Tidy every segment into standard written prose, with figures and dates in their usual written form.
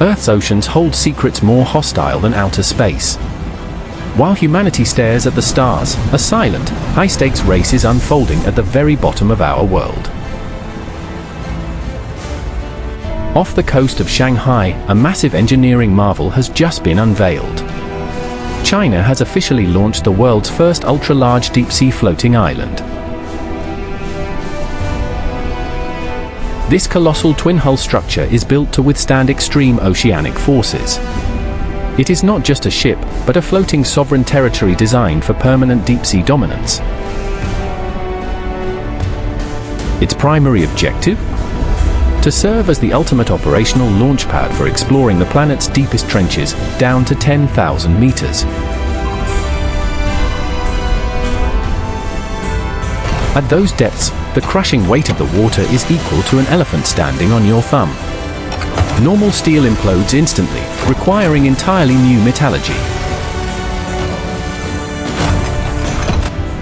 Earth's oceans hold secrets more hostile than outer space. While humanity stares at the stars, a silent, high-stakes race is unfolding at the very bottom of our world. Off the coast of Shanghai, a massive engineering marvel has just been unveiled. China has officially launched the world's first ultra-large deep-sea floating island. This colossal twin-hull structure is built to withstand extreme oceanic forces. It is not just a ship, but a floating sovereign territory designed for permanent deep-sea dominance. Its primary objective? To serve as the ultimate operational launch pad for exploring the planet's deepest trenches, down to 10,000 meters. At those depths, the crushing weight of the water is equal to an elephant standing on your thumb. Normal steel implodes instantly, requiring entirely new metallurgy.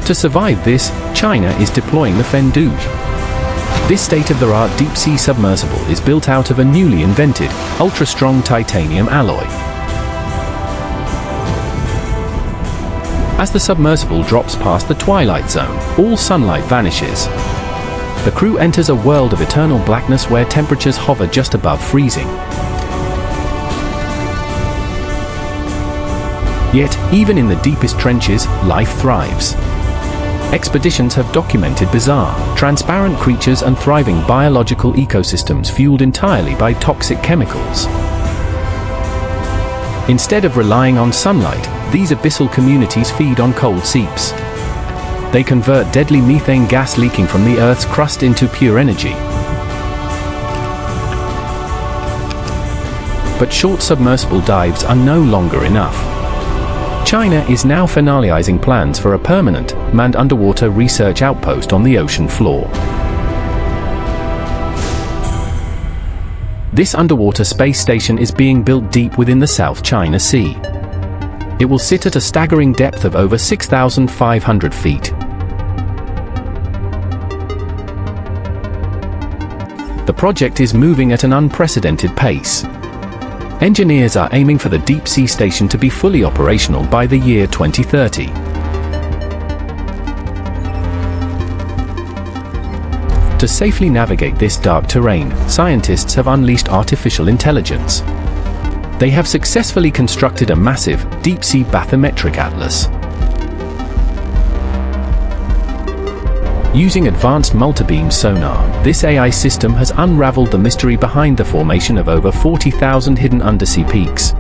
To survive this, China is deploying the Fendouzhe. This state-of-the-art deep-sea submersible is built out of a newly invented, ultra-strong titanium alloy. As the submersible drops past the twilight zone, all sunlight vanishes. The crew enters a world of eternal blackness where temperatures hover just above freezing. Yet, even in the deepest trenches, life thrives. Expeditions have documented bizarre, transparent creatures and thriving biological ecosystems fueled entirely by toxic chemicals. Instead of relying on sunlight, these abyssal communities feed on cold seeps. They convert deadly methane gas leaking from the Earth's crust into pure energy. But short submersible dives are no longer enough. China is now finalizing plans for a permanent, manned underwater research outpost on the ocean floor. This underwater space station is being built deep within the South China Sea. It will sit at a staggering depth of over 6,500 feet. The project is moving at an unprecedented pace. Engineers are aiming for the deep-sea station to be fully operational by the year 2030. To safely navigate this dark terrain, scientists have unleashed artificial intelligence. They have successfully constructed a massive, deep-sea bathymetric atlas. Using advanced multibeam sonar, this AI system has unraveled the mystery behind the formation of over 40,000 hidden undersea peaks.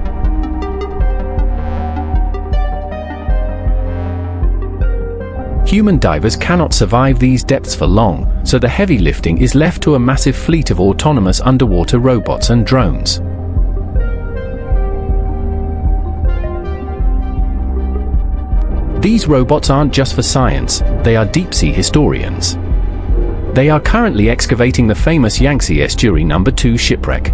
Human divers cannot survive these depths for long, so the heavy lifting is left to a massive fleet of autonomous underwater robots and drones. These robots aren't just for science, they are deep-sea historians. They are currently excavating the famous Yangtze Estuary No. 2 shipwreck.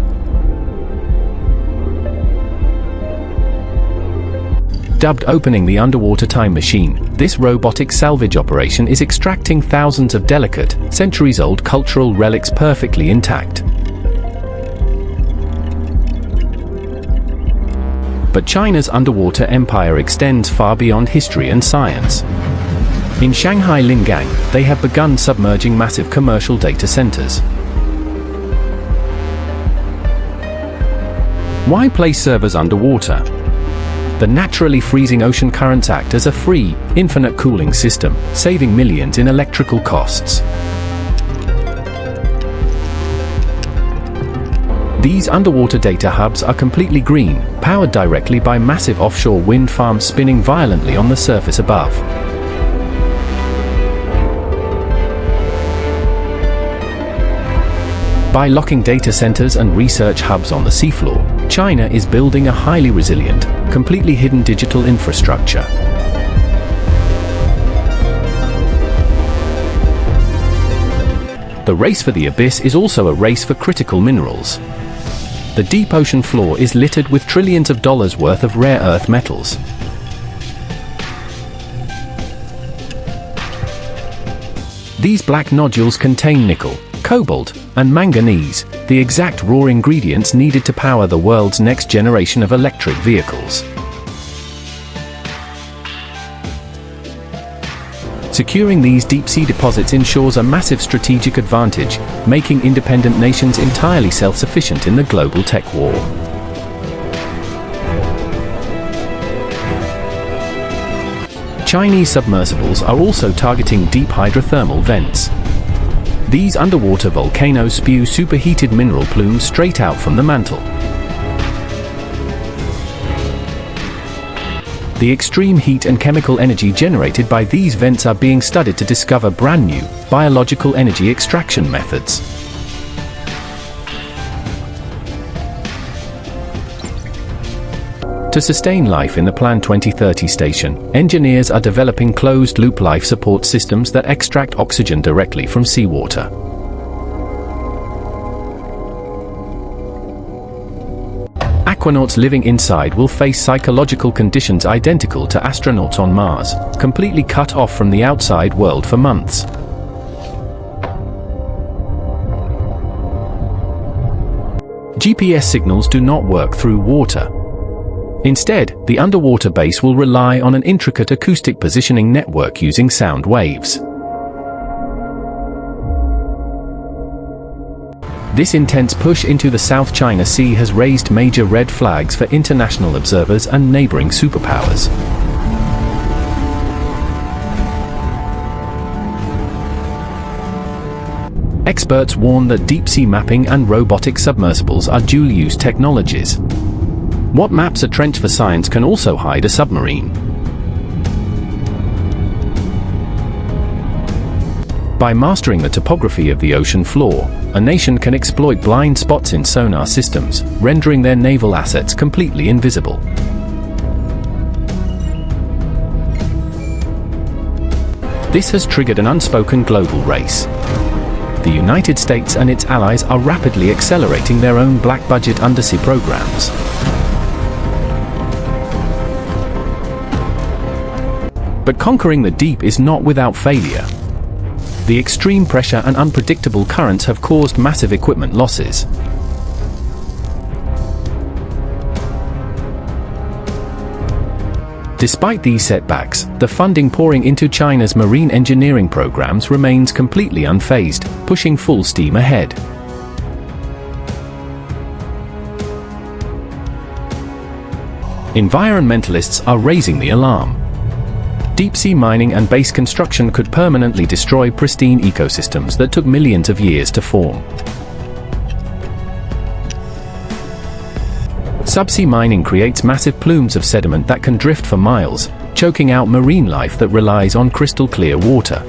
Dubbed Opening the Underwater Time Machine, this robotic salvage operation is extracting thousands of delicate, centuries-old cultural relics perfectly intact. But China's underwater empire extends far beyond history and science. In Shanghai Lingang, they have begun submerging massive commercial data centers. Why place servers underwater? The naturally freezing ocean currents act as a free, infinite cooling system, saving millions in electrical costs. These underwater data hubs are completely green, powered directly by massive offshore wind farms spinning violently on the surface above. By locking data centers and research hubs on the seafloor, China is building a highly resilient, completely hidden digital infrastructure. The race for the abyss is also a race for critical minerals. The deep ocean floor is littered with trillions of dollars worth of rare earth metals. These black nodules contain nickel, cobalt, and manganese, the exact raw ingredients needed to power the world's next generation of electric vehicles. Securing these deep-sea deposits ensures a massive strategic advantage, making independent nations entirely self-sufficient in the global tech war. Chinese submersibles are also targeting deep hydrothermal vents. These underwater volcanoes spew superheated mineral plumes straight out from the mantle. The extreme heat and chemical energy generated by these vents are being studied to discover brand new, biological energy extraction methods. To sustain life in the planned 2030 station, engineers are developing closed-loop life support systems that extract oxygen directly from seawater. Aquanauts living inside will face psychological conditions identical to astronauts on Mars, completely cut off from the outside world for months. GPS signals do not work through water. Instead, the underwater base will rely on an intricate acoustic positioning network using sound waves. This intense push into the South China Sea has raised major red flags for international observers and neighboring superpowers. Experts warn that deep-sea mapping and robotic submersibles are dual-use technologies. What maps a trench for science can also hide a submarine. By mastering the topography of the ocean floor, a nation can exploit blind spots in sonar systems, rendering their naval assets completely invisible. This has triggered an unspoken global race. The United States and its allies are rapidly accelerating their own black-budget undersea programs. But conquering the deep is not without failure. The extreme pressure and unpredictable currents have caused massive equipment losses. Despite these setbacks, the funding pouring into China's marine engineering programs remains completely unfazed, pushing full steam ahead. Environmentalists are raising the alarm. Deep-sea mining and base construction could permanently destroy pristine ecosystems that took millions of years to form. Subsea mining creates massive plumes of sediment that can drift for miles, choking out marine life that relies on crystal-clear water.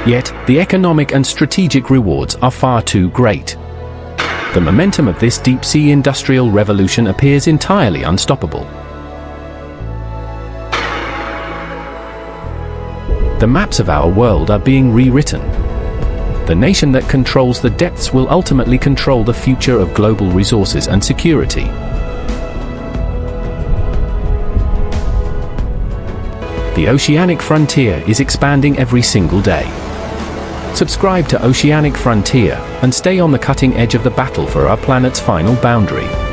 Yet, the economic and strategic rewards are far too great. The momentum of this deep-sea industrial revolution appears entirely unstoppable. The maps of our world are being rewritten. The nation that controls the depths will ultimately control the future of global resources and security. The Oceanic Frontier is expanding every single day. Subscribe to Oceanic Frontier and stay on the cutting edge of the battle for our planet's final boundary.